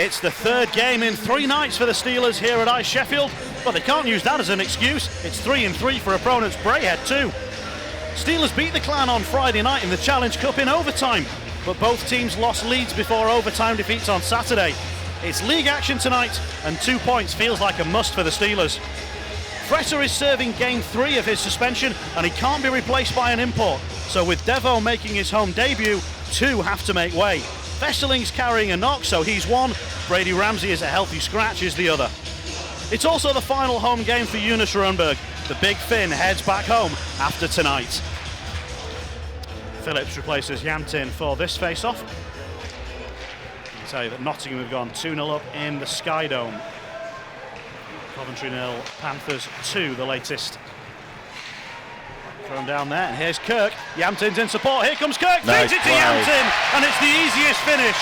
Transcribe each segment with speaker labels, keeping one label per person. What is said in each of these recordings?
Speaker 1: It's the third game in 3 nights for the Steelers here at IceSheffield, but they can't use that as an excuse. It's 3-3 for opponents Braehead too. Steelers beat the Clan on Friday night in the Challenge Cup in overtime, but both teams lost leads before overtime defeats on Saturday. It's league action tonight, and 2 points feels like a must for the Steelers. Fretter is serving game 3 of his suspension, and he can't be replaced by an import. So with Devo making his home debut, 2 have to make way. Vesseling's carrying a knock, so he's one. Brady Ramsey is a healthy scratch, is the other. It's also the final home game for Eunice Rundberg. The Big Finn heads back home after tonight. Phillips replaces Yamtin for this face-off. I can tell you that Nottingham have gone 2-0 up in the Sky Dome. Coventry 0, Panthers 2, the latest. Thrown down there, and here's Kirk. Yamtin's in support. Here comes Kirk.
Speaker 2: Nice
Speaker 1: feeds it to Yamtin, and it's the easiest finish.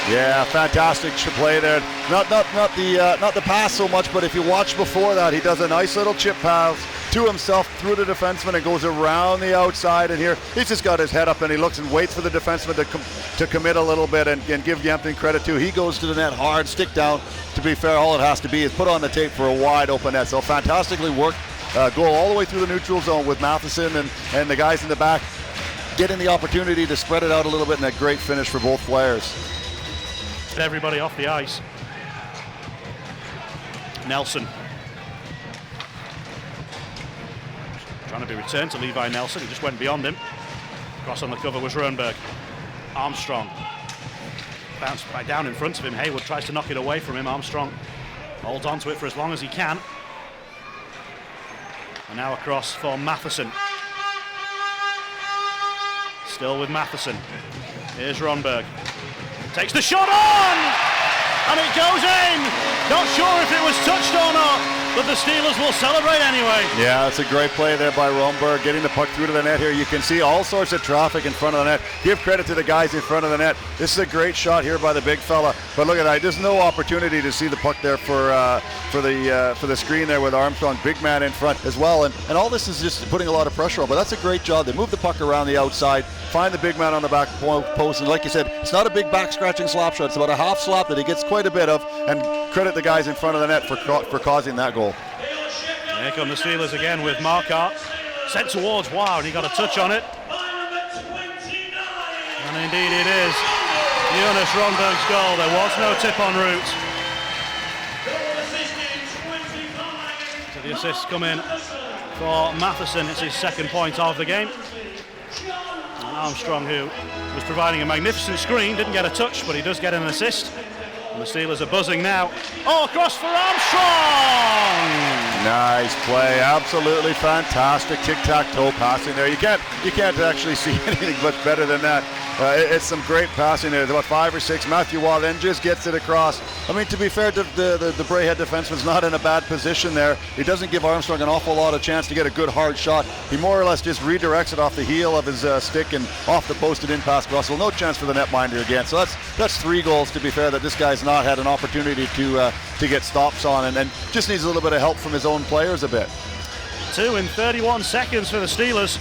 Speaker 2: Yeah, fantastic play there. Not the pass so much, but if you watch before that, he does a nice little chip pass to himself through the defenseman and goes around the outside. And here he's just got his head up and he looks and waits for the defenseman to commit a little bit and give Yamtin credit too. He goes to the net hard, stick down. To be fair, all it has to be is put on the tape for a wide open net. So fantastically worked. Goal all the way through the neutral zone with Matheson and the guys in the back getting the opportunity to spread it out a little bit, and a great finish for both players.
Speaker 1: Everybody off the ice. Nelson. Trying to be returned to Levi Nelson. He just went beyond him. Cross on the cover was Rundberg. Armstrong. Bounced back down in front of him. Hayward tries to knock it away from him. Armstrong holds on to it for as long as he can. And now across for Matheson. Still with Matheson. Here's Rundberg. Takes the shot on! And it goes in! Not sure if it was touched or not, but the Steelers will celebrate anyway.
Speaker 2: Yeah, that's a great play there by Rundberg, getting the puck through to the net here. You can see all sorts of traffic in front of the net. Give credit to the guys in front of the net. This is a great shot here by the big fella. But look at that, there's no opportunity to see the puck there for the screen there with Armstrong, big man in front as well. And all this is just putting a lot of pressure on, but that's a great job. They move the puck around the outside, find the big man on the back post, and like you said, it's not a big back scratching slap shot. It's about a half slap that he gets quite a bit of, and credit the guys in front of the net for causing that goal.
Speaker 1: Here come the Steelers again with Marquardt. Sent towards Wow, and he got a touch on it. And indeed it is Eunice Rundberg's goal. There was no tip en route. So the assists come in for Matheson. It's his second point of the game. And Armstrong, who was providing a magnificent screen, didn't get a touch, but he does get an assist. And the Steelers are buzzing now. Oh, across for Armstrong!
Speaker 2: Nice play, absolutely fantastic tic-tac-toe passing there. You can't actually see anything much better than that. It's some great passing there. There's about 5 or 6. Matthew Waugh then just gets it across. I mean, to be fair, the Braehead defenseman's not in a bad position there. He doesn't give Armstrong an awful lot of chance to get a good hard shot. He more or less just redirects it off the heel of his stick and off the posted in past Russell. No chance for the netminder again. So that's 3 goals, to be fair, that this guy's not had an opportunity to get stops on, and just needs a little bit of help from his own players a bit.
Speaker 1: 2 in 31 seconds for the Steelers.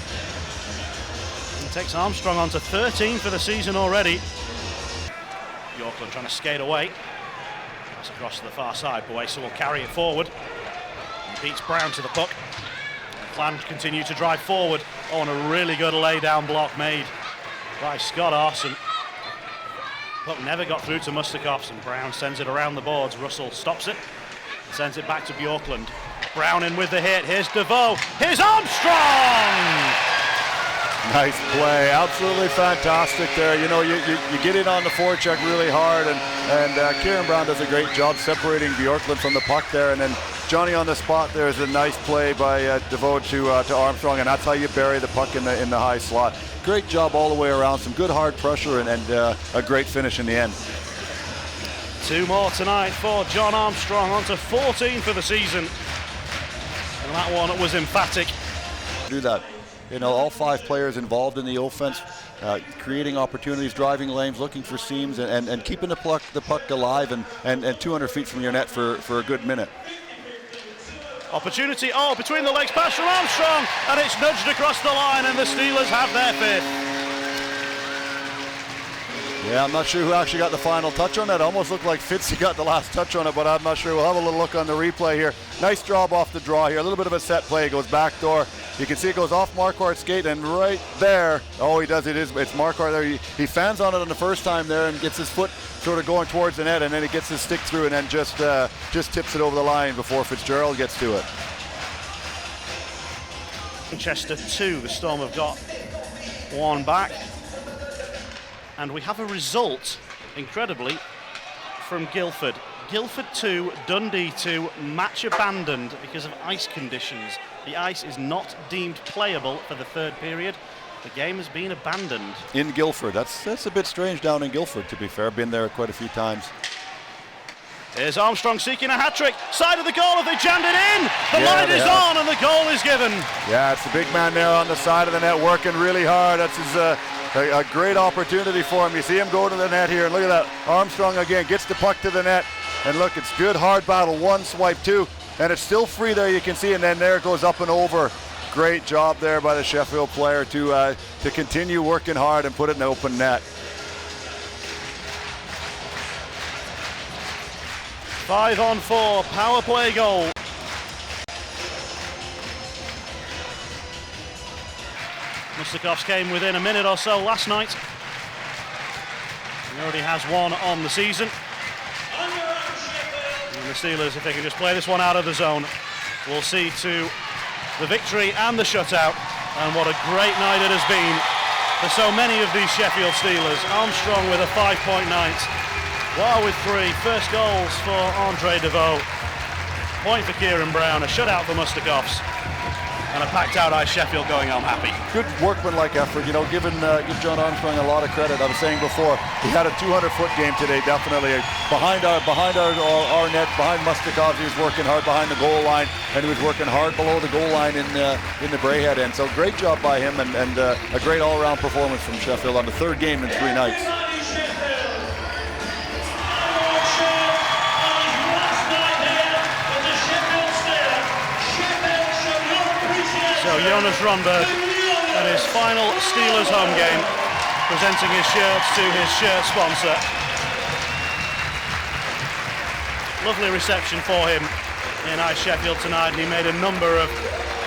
Speaker 1: Takes Armstrong on to 13 for the season already. Yorkland trying to skate away. That's across to the far side. Boesa will carry it forward. And beats Brown to the puck. The Clan continue to drive forward. Oh, and a really good lay-down block made by Scott Arson. Puck never got through to Mustakovs, and Brown sends it around the boards. Russell stops it. Sends it back to Bjorklund. Brown in with the hit. Here's DeVoe. Here's Armstrong!
Speaker 2: Nice play, absolutely fantastic there. You know, you get in on the forecheck really hard, and Kieran Brown does a great job separating Bjorklund from the puck there, and then Johnny on the spot. There's a nice play by DeVoe to Armstrong, and that's how you bury the puck in the high slot. Great job all the way around, some good hard pressure, and a great finish in the end.
Speaker 1: 2 more tonight for John Armstrong, on to 14 for the season, and that one was emphatic.
Speaker 2: Do that. You know, all 5 players involved in the offense, creating opportunities, driving lanes, looking for seams, and keeping the puck alive and 200 feet from your net for a good minute.
Speaker 1: Opportunity, between the legs, pass from Armstrong, and it's nudged across the line, and the Steelers have their 5th.
Speaker 2: Yeah, I'm not sure who actually got the final touch on that. Almost looked like Fitzy got the last touch on it, but I'm not sure. We'll have a little look on the replay here. Nice job off the draw here. A little bit of a set play. It goes back door. You can see it goes off Marquardt's skate, and right there, he does it. It's Marquardt there. He fans on it on the first time there and gets his foot sort of going towards the net, and then he gets his stick through and then just tips it over the line before Fitzgerald gets to it.
Speaker 1: Manchester 2, the Storm have got one back. And we have a result, incredibly, from Guildford. Guildford 2, Dundee 2, match abandoned because of ice conditions. The ice is not deemed playable for the third period. The game has been abandoned.
Speaker 2: In Guildford, that's a bit strange down in Guildford, to be fair. Been there quite a few times.
Speaker 1: Here's Armstrong seeking a hat-trick. Side of the goal, have they jammed it in? The line is on and the goal is given.
Speaker 2: Yeah, it's the big man there on the side of the net working really hard. That's his a great opportunity for him. You see him go to the net here, and look at that. Armstrong again gets the puck to the net. And look, it's good hard battle. One swipe, two, and it's still free there, you can see, and then there it goes up and over. Great job there by the Sheffield player to continue working hard and put it in the open net.
Speaker 1: 5-on-4 power play goal. Mustakovs came within a minute or so last night. He already has one on the season. And the Steelers, if they can just play this one out of the zone, will see to the victory and the shutout. And what a great night it has been for so many of these Sheffield Steelers. Armstrong with a 5-point night. Wow with 3. First goals for Andre Deveau. Point for Kieran Brown. A shutout for Mustakovs. And a packed out IceSheffield going home happy. Good
Speaker 2: Workmanlike effort, give John Armstrong a lot of credit. I was saying before, he had a 200-foot game today, definitely. Behind our net, behind Mustakovs, he was working hard behind the goal line, and he was working hard below the goal line in the Braehead end. So great job by him, and a great all-around performance from Sheffield on the third game in 3 nights.
Speaker 1: So Jonas Rundberg and his final Steelers home game, presenting his shirts to his shirt sponsor. Lovely reception for him in IceSheffield tonight, and he made a number of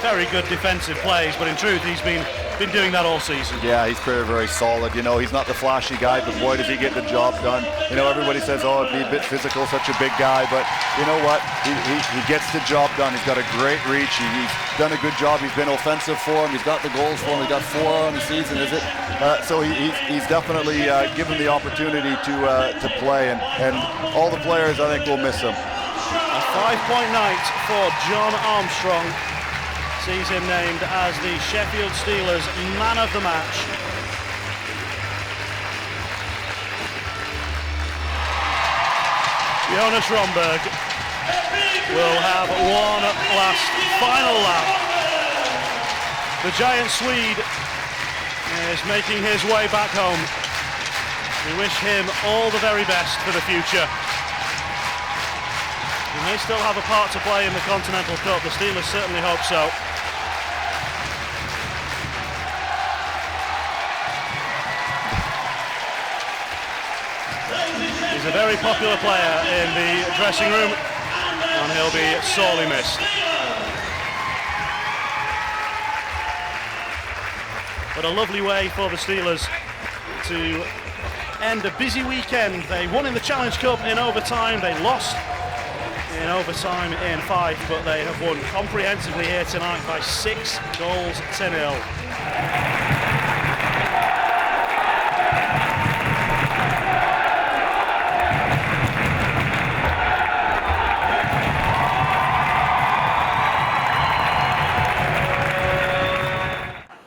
Speaker 1: very good defensive plays, but in truth he's been doing that all season.
Speaker 2: Yeah, he's very, very solid. He's not the flashy guy, but boy, does he get the job done. Everybody says, it'd be a bit physical, such a big guy, but you know what? He gets the job done. He's got a great reach. He's done a good job. He's been offensive for him. He's got the goals for him. He's got 4 on the season, is it? So he's definitely given the opportunity to play, and all the players, I think, will miss him.
Speaker 1: A 5-point night for John Armstrong sees him named as the Sheffield Steelers man of the match. Jonas Rundberg will have one last final lap. The giant Swede is making his way back home. We wish him all the very best for the future. He may still have a part to play in the Continental Cup. The Steelers certainly hope so. He's a very popular player in the dressing room, and he'll be sorely missed. But a lovely way for the Steelers to end a busy weekend. They won in the Challenge Cup in overtime. They lost in overtime in 5, but they have won comprehensively here tonight by 6 goals to 0.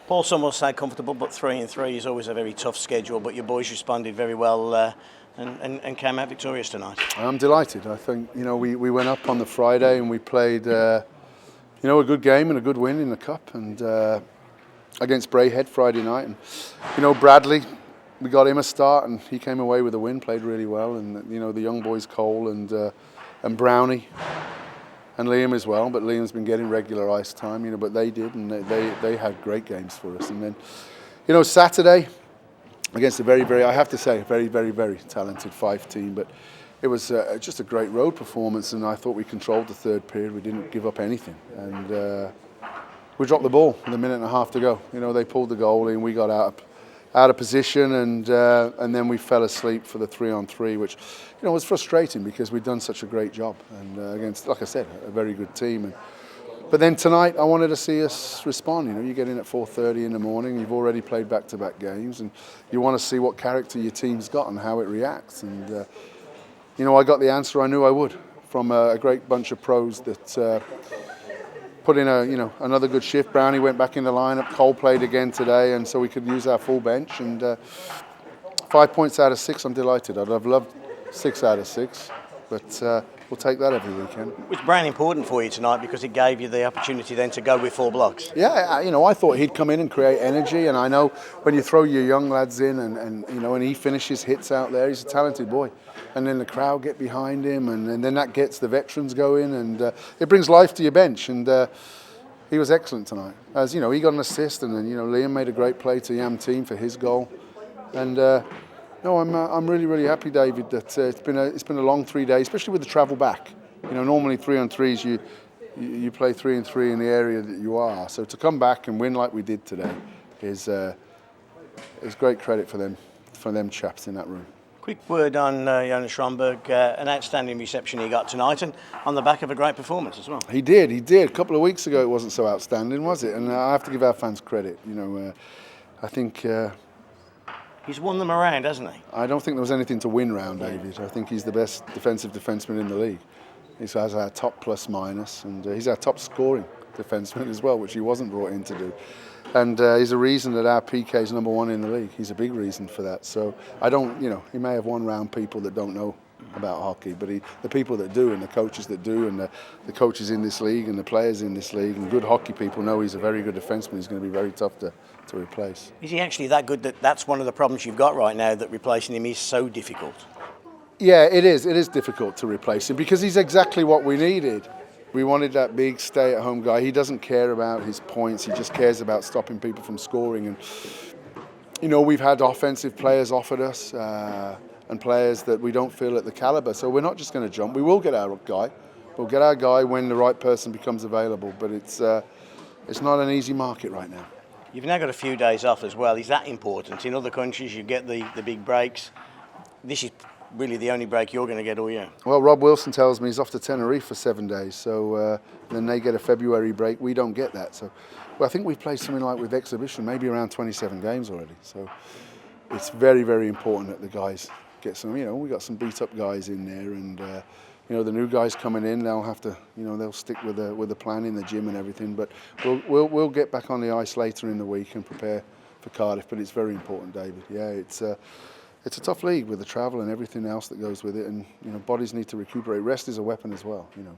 Speaker 3: Paul, some will say comfortable, but 3-3 is always a very tough schedule, but your boys responded very well and came out victorious tonight.
Speaker 4: I'm delighted. I think, we went up on the Friday and we played, a good game and a good win in the Cup, and against Braehead Friday night. And, Bradley, we got him a start and he came away with a win, played really well. And, the young boys, Cole and Brownie, and Liam as well, but Liam's been getting regular ice time, but they did, and they had great games for us. And then, Saturday, against a very, very, I have to say, very, very, very talented Fife team. But it was just a great road performance, and I thought we controlled the third period. We didn't give up anything, and we dropped the ball with a minute and a half to go. You know, they pulled the goalie, and we got out of position, and then we fell asleep for the 3-on-3, which, you know, was frustrating because we'd done such a great job, and against, like I said, a very good team. But then tonight, I wanted to see us respond. You know, you get in at 4:30 in the morning, you've already played back-to-back games, and you want to see what character your team's got and how it reacts. And you know, I got the answer I knew I would from a great bunch of pros that put in another good shift. Brownie went back in the lineup. Cole played again today, and so we could use our full bench. And 5 points out of 6, I'm delighted. I'd have loved 6 out of 6, but we'll take that every weekend.
Speaker 3: Was Brown important for you tonight because it gave you the opportunity then to go with 4 blocks?
Speaker 4: Yeah, you know, I thought he'd come in and create energy, and I know when you throw your young lads in and you know, and he finishes hits out there, he's a talented boy. And then the crowd get behind him, and then that gets the veterans going, and it brings life to your bench. And he was excellent tonight. As you know, he got an assist, and then, you know, Liam made a great play to Yam team for his goal. And no, I'm really, really happy, David, that it's been a long 3 days, especially with the travel back. You know, normally 3-on-3s you play 3-on-3 in the area that you are. So to come back and win like we did today is great credit for them chaps in that room.
Speaker 3: Quick word on Jonas Rundberg, an outstanding reception he got tonight, and on the back of a great performance as well.
Speaker 4: He did. A couple of weeks ago it wasn't so outstanding, was it? And I have to give our fans credit. You know, I think
Speaker 3: he's won them around, hasn't he?
Speaker 4: I don't think there was anything to win round, David. I think he's the best defensive defenseman in the league. He has our top plus-minus, and he's our top scoring defenseman as well, which he wasn't brought in to do. And he's a reason that our PK is #1 in the league. He's a big reason for that. So I don't, you know, he may have won round people that don't know about hockey, but the people that do, and the coaches that do, and the coaches in this league and the players in this league and good hockey people know he's a very good defenseman. He's going to be very tough to replace.
Speaker 3: Is he actually that good that's one of the problems you've got right now, that replacing him is so difficult?
Speaker 4: Yeah, it is. It is difficult to replace him because he's exactly what we needed. We wanted that big stay-at-home guy. He doesn't care about his points. He just cares about stopping people from scoring. And, you know, we've had offensive players offered us and players that we don't feel at the caliber. So we're not just going to jump. We will get our guy. We'll get our guy when the right person becomes available. But it's not an easy market right now.
Speaker 3: You've now got a few days off as well. Is that important? In other countries, you get the big breaks. This is really the only break you're going to get all year.
Speaker 4: Well, Rob Wilson tells me he's off to Tenerife for 7 days, so then they get a February break. We don't get that. So, well, I think we've played something like with exhibition, maybe around 27 games already. So it's very, very important that the guys get some. You know, we got some beat-up guys in there, and you know, the new guys coming in, they'll have to, you know, they'll stick with the plan in the gym and everything. But we'll get back on the ice later in the week and prepare for Cardiff. But it's very important, David. Yeah, it's a tough league with the travel and everything else that goes with it, and you know, bodies need to recuperate. Rest is a weapon as well, you know.